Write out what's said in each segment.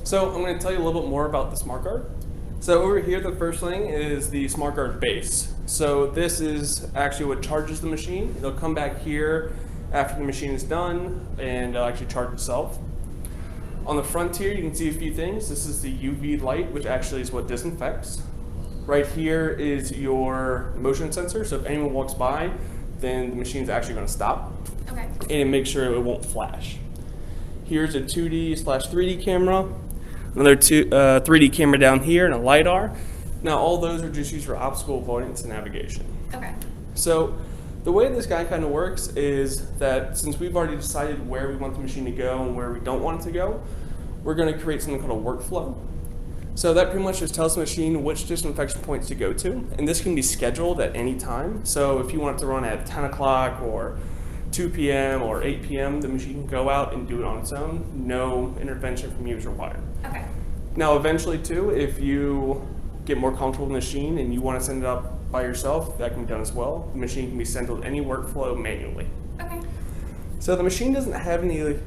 So I'm going to tell you a little bit more about the Smartguard. So over here, the first thing is the Smartguard base. So this is actually what charges the machine. It'll come back here after the machine is done and it'll actually charge itself. On the front here, you can see a few things. This is the UV light, which actually is what disinfects. Right here is your motion sensor. So if anyone walks by, then the machine's actually going to stop. Okay. And make sure it won't flash. Here's a 2D/3D camera. Another 3D camera down here and a LiDAR. Now all those are just used for obstacle avoidance and navigation. Okay. So the way this guy kind of works is that since we've already decided where we want the machine to go and where we don't want it to go, we're going to create something called a workflow. So that pretty much just tells the machine which disinfection points to go to, and this can be scheduled at any time. So if you want it to run at 10 o'clock or 2 p.m. or 8 p.m., the machine can go out and do it on its own. No intervention from you is required. Okay. Now, eventually, too, if you get more comfortable with the machine and you want to send it up by yourself, that can be done as well. The machine can be sent to any workflow manually. Okay. So the machine doesn't have any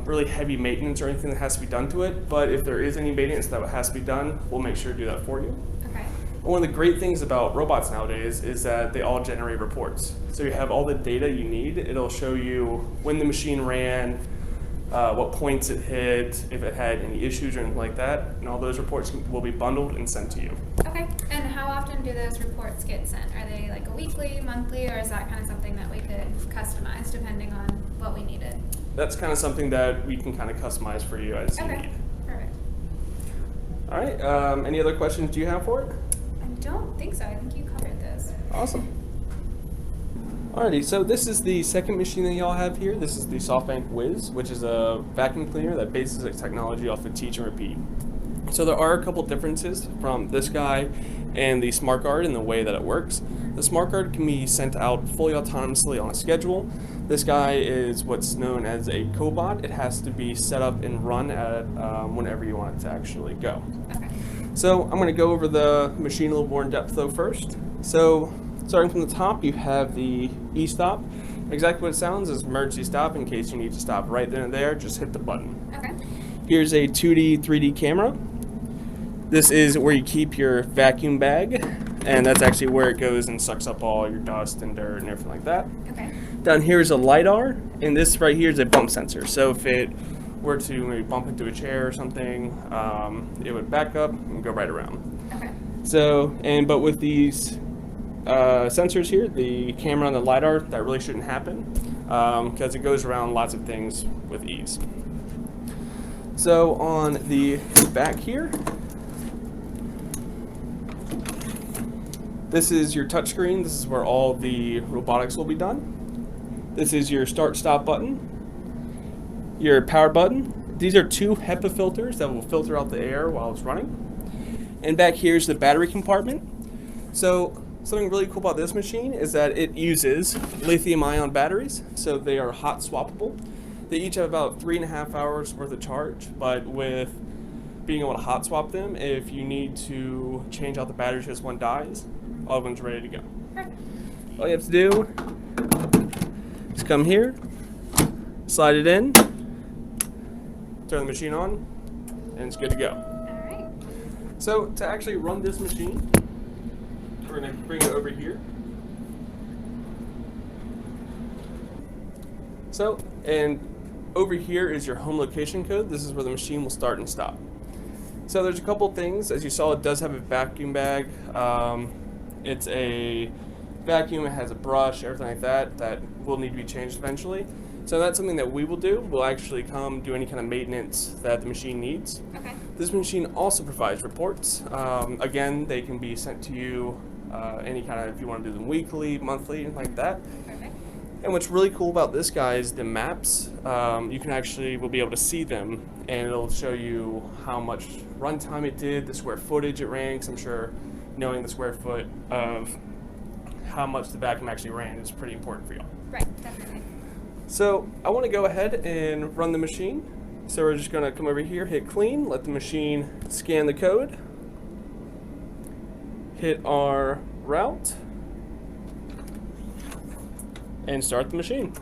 really heavy maintenance or anything that has to be done to it, but if there is any maintenance that has to be done, we'll make sure to do that for you. Okay. One of the great things about robots nowadays is that they all generate reports. So you have all the data you need. It'll show you when the machine ran, what points it hit, if it had any issues or anything like that, and all those reports will be bundled and sent to you. Okay. And how often do those reports get sent? Are they like a weekly, monthly, or is that kind of something that we could customize depending on what we needed? That's kind of something that we can kind of customize for you as you Okay. need. Perfect. All right. Any other questions do you have for it? I don't think so. I think you covered this. Awesome. Alrighty, so this is the second machine that y'all have here. This is the Softbank Whiz, which is a vacuum cleaner that bases its technology off of teach and repeat. So there are a couple differences from this guy and the Smartguard in the way that it works. The Smartguard can be sent out fully autonomously on a schedule. This guy is what's known as a cobot. It has to be set up and run at whenever you want it to actually go. Okay. So I'm going to go over the machine a little more in depth though first. So starting from the top, you have the e-stop. Exactly what it sounds is emergency stop. In case you need to stop right then and there, just hit the button. Okay. Here's a 2D, 3D camera. This is where you keep your vacuum bag, and that's actually where it goes and sucks up all your dust and dirt and everything like that. Okay. Down here is a LiDAR, and this right here is a bump sensor. So if it were to maybe bump into a chair or something, it would back up and go right around. Okay. So, but with these sensors here, the camera and the LiDAR, that really shouldn't happen because it goes around lots of things with ease. So on the back here, this is your touchscreen. This is where all the robotics will be done. This is your start-stop button, your power button. These are two HEPA filters that will filter out the air while it's running. And back here is the battery compartment. So something really cool about this machine is that it uses lithium-ion batteries, so they are hot swappable. They each have about 3.5 hours worth of charge, but with being able to hot swap them, if you need to change out the batteries because one dies, all of them's ready to go. Perfect. All you have to do is come here, slide it in, turn the machine on, and it's good to go. All right. So to actually run this machine, we're going to bring it over here. So, and over here is your home location code. This is where the machine will start and stop. So there's a couple things. As you saw, it does have a vacuum bag. It's a vacuum, it has a brush, everything like that, that will need to be changed eventually. So that's something that we will do. We'll actually come do any kind of maintenance that the machine needs. Okay. This machine also provides reports. Again, they can be sent to you any kind of, if you want to do them weekly, monthly, anything like that. Perfect. And what's really cool about this guy is the maps. You can actually, will be able to see them, and it'll show you how much runtime it did, the square footage it ran, 'cause I'm sure knowing the square foot of how much the vacuum actually ran is pretty important for y'all. Right, definitely. So I want to go ahead and run the machine. So we're just going to come over here, hit clean, let the machine scan the code, hit our route, and start the machine.